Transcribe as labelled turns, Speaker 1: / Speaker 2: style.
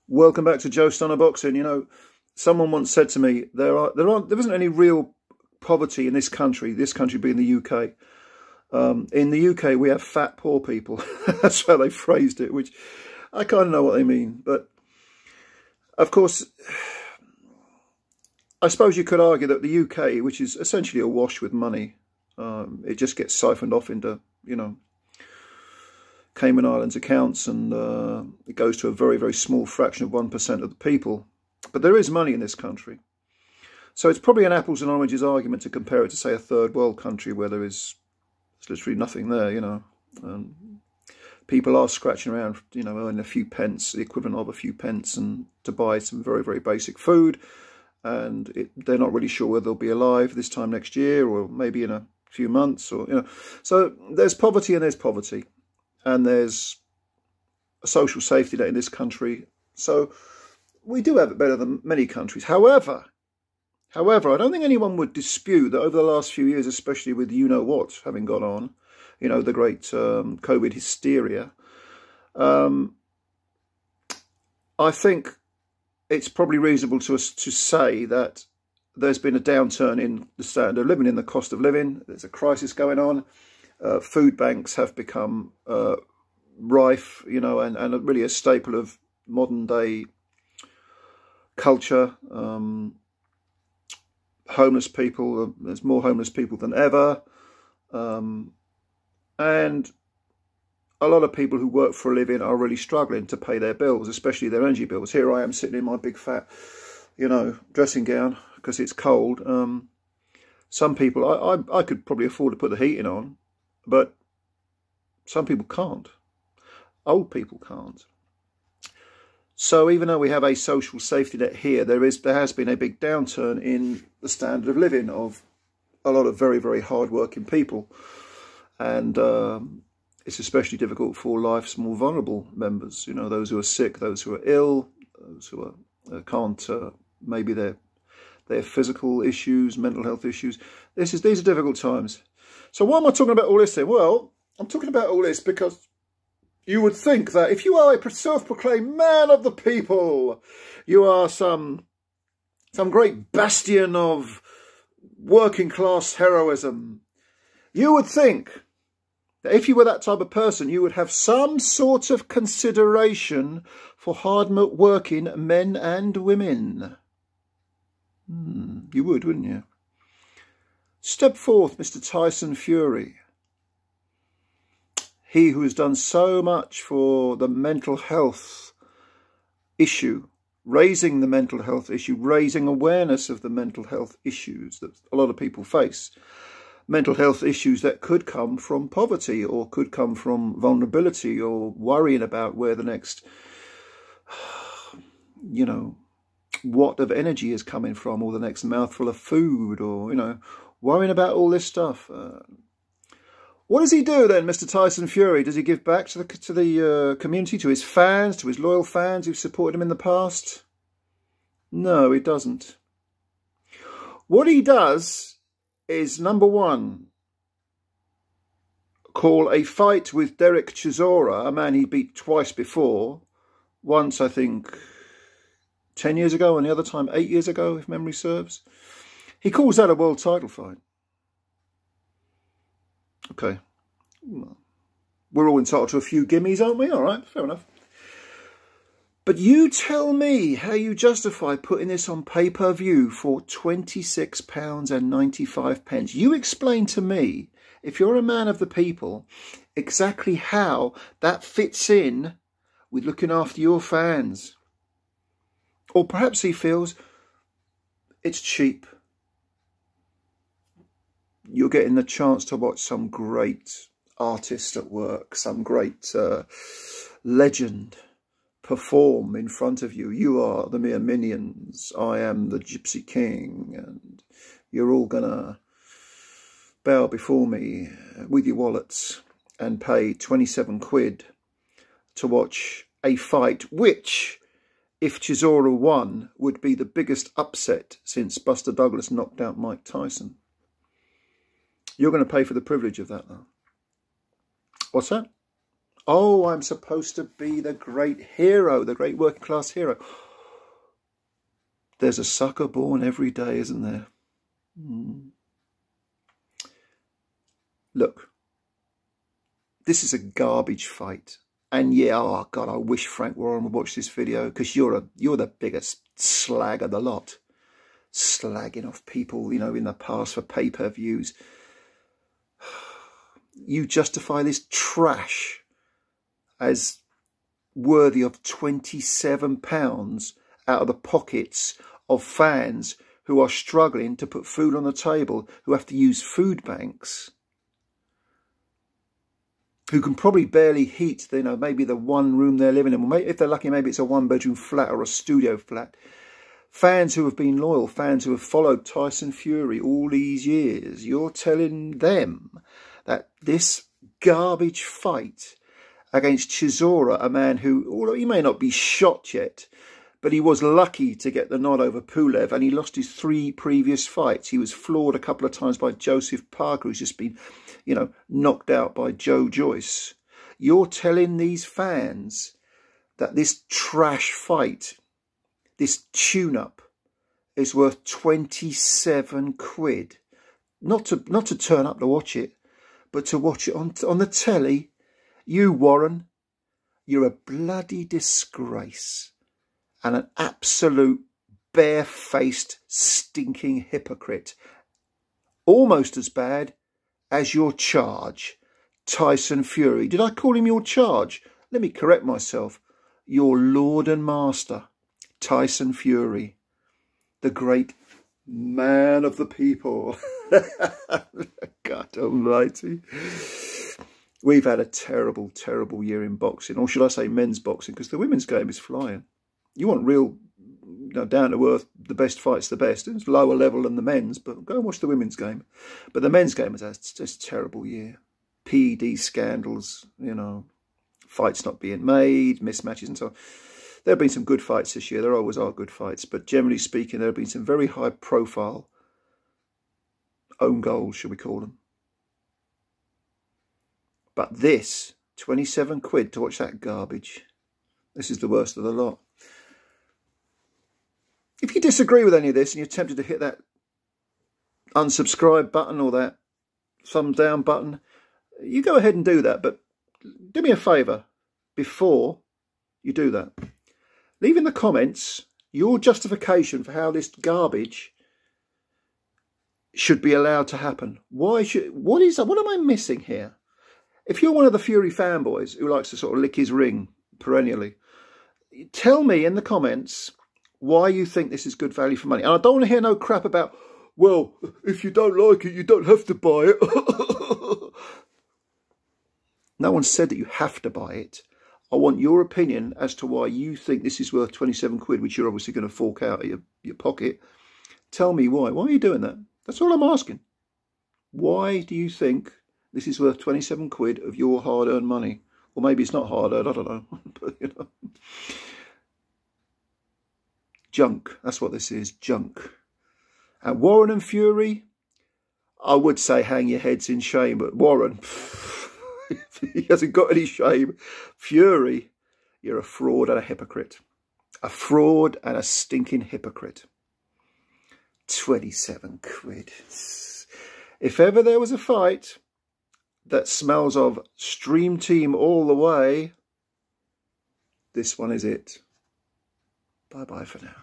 Speaker 1: Welcome back to Joe Stunner Boxing. You know, someone once said to me, there isn't any real poverty in this country being the UK. In the UK, we have fat, poor people. That's how they phrased it, which I kind of know what they mean. But, of course, I suppose you could argue that the UK, which is essentially awash with money, it just gets siphoned off into, you know, Cayman Islands accounts, and it goes to a very, very small fraction of 1% of the people. But there is money in this country. So it's probably an apples and oranges argument to compare it to, say, a third world country where there's literally nothing there, you know. People are scratching around, you know, earning a few pence, the equivalent of a few pence, and to buy some very, very basic food. And they're not really sure whether they'll be alive this time next year or maybe in a few months, or, you know. So there's poverty and there's poverty. And there's a social safety net in this country. So we do have it better than many countries. However, I don't think anyone would dispute that over the last few years, especially with you-know-what having gone on, you know, the great COVID hysteria, I think it's probably reasonable to say that there's been a downturn in the standard of living, in the cost of living. There's a crisis going on. Food banks have become rife, you know, and really a staple of modern day culture. Homeless people, there's more homeless people than ever. And a lot of people who work for a living are really struggling to pay their bills, especially their energy bills. Here I am sitting in my big fat, you know, dressing gown because it's cold. Some people, I could probably afford to put the heating on, but some people can't. Old people can't. So even though we have a social safety net here, there has been a big downturn in the standard of living of a lot of very, very hard-working people. And it's especially difficult for life's more vulnerable members, you know, those who are sick, those who are ill, those who can't, maybe their physical issues, mental health issues. These are difficult times. So why am I talking about all this then? Well, I'm talking about all this because you would think that if you are a self-proclaimed man of the people, you are some great bastion of working class heroism, you would think that if you were that type of person, you would have some sort of consideration for hard-working men and women. You would, wouldn't you? Step forth, Mr. Tyson Fury. He who has done so much for the mental health issue, raising the mental health issue, raising awareness of the mental health issues that a lot of people face. Mental health issues that could come from poverty or could come from vulnerability or worrying about where the next, you know, watt of energy is coming from, or the next mouthful of food, or, you know, worrying about all this stuff. What does he do then, Mr. Tyson Fury? Does he give back to the community, to his fans, to his loyal fans who've supported him in the past? No, he doesn't. What he does is, number one, call a fight with Derek Chisora, a man he beat twice before. Once, I think, 10 years ago, and the other time 8 years ago, if memory serves. He calls that a world title fight. Okay. We're all entitled to a few gimmies, aren't we? All right, fair enough. But you tell me how you justify putting this on pay-per-view for £26.95. You explain to me, if you're a man of the people, exactly how that fits in with looking after your fans. Or perhaps he feels it's cheap. You're getting the chance to watch some great artist at work, some great legend perform in front of you. You are the mere minions. I am the Gypsy King, and you're all gonna bow before me with your wallets and pay 27 quid to watch a fight which, if Chisora won, would be the biggest upset since Buster Douglas knocked out Mike Tyson. You're going to pay for the privilege of that, though. What's that? Oh, I'm supposed to be the great hero, the great working class hero. There's a sucker born every day, isn't there? Look, this is a garbage fight. And yeah, oh God, I wish Frank Warren would watch this video, because you're the biggest slag of the lot. Slagging off people, you know, in the past for pay-per-views. You justify this trash as worthy of £27 out of the pockets of fans who are struggling to put food on the table, who have to use food banks, who can probably barely heat, you know, maybe the one room they're living in. If they're lucky, maybe it's a one-bedroom flat or a studio flat. Fans who have been loyal, fans who have followed Tyson Fury all these years. You're telling them that this garbage fight against Chisora, a man who, although he may not be shot yet, but he was lucky to get the nod over Pulev, and he lost his 3 previous fights. He was floored a couple of times by Joseph Parker, who's just been, you know, knocked out by Joe Joyce. You're telling these fans that this trash fight, this tune-up, is worth 27 quid. Not to turn up to watch it, but to watch it on the telly. You, Warren, you're a bloody disgrace and an absolute bare-faced, stinking hypocrite. Almost as bad as your charge, Tyson Fury. Did I call him your charge? Let me correct myself. Your lord and master, Tyson Fury, the great man of the people. God almighty. We've had a terrible, terrible year in boxing, or should I say men's boxing, because the women's game is flying. You want real, you know, down to earth, the best fights, the best. It's lower level than the men's, but go and watch the women's game. But the men's game has had just a terrible year. PED scandals, you know, fights not being made, mismatches and so on. There have been some good fights this year. There always are good fights. But generally speaking, there have been some very high profile own goals, shall we call them. But this, 27 quid to watch that garbage. This is the worst of the lot. If you disagree with any of this and you're tempted to hit that unsubscribe button or that thumb down button, you go ahead and do that. But do me a favour before you do that. Leave in the comments your justification for how this garbage should be allowed to happen. What am I missing here? If you're one of the Fury fanboys who likes to sort of lick his ring perennially, tell me in the comments why you think this is good value for money. And I don't want to hear no crap about, well, if you don't like it, you don't have to buy it. No one said that you have to buy it. I want your opinion as to why you think this is worth 27 quid, which you're obviously going to fork out of your pocket. Tell me why. Why are you doing that? That's all I'm asking. Why do you think this is worth 27 quid of your hard-earned money? Or maybe it's not hard-earned, I don't know. But, you know. Junk. That's what this is. Junk. And Warren and Fury, I would say hang your heads in shame, but Warren, he hasn't got any shame. Fury, you're a fraud and a hypocrite. A fraud and a stinking hypocrite. 27 quid. If ever there was a fight that smells of Stream Team all the way, this one is it. Bye-bye for now.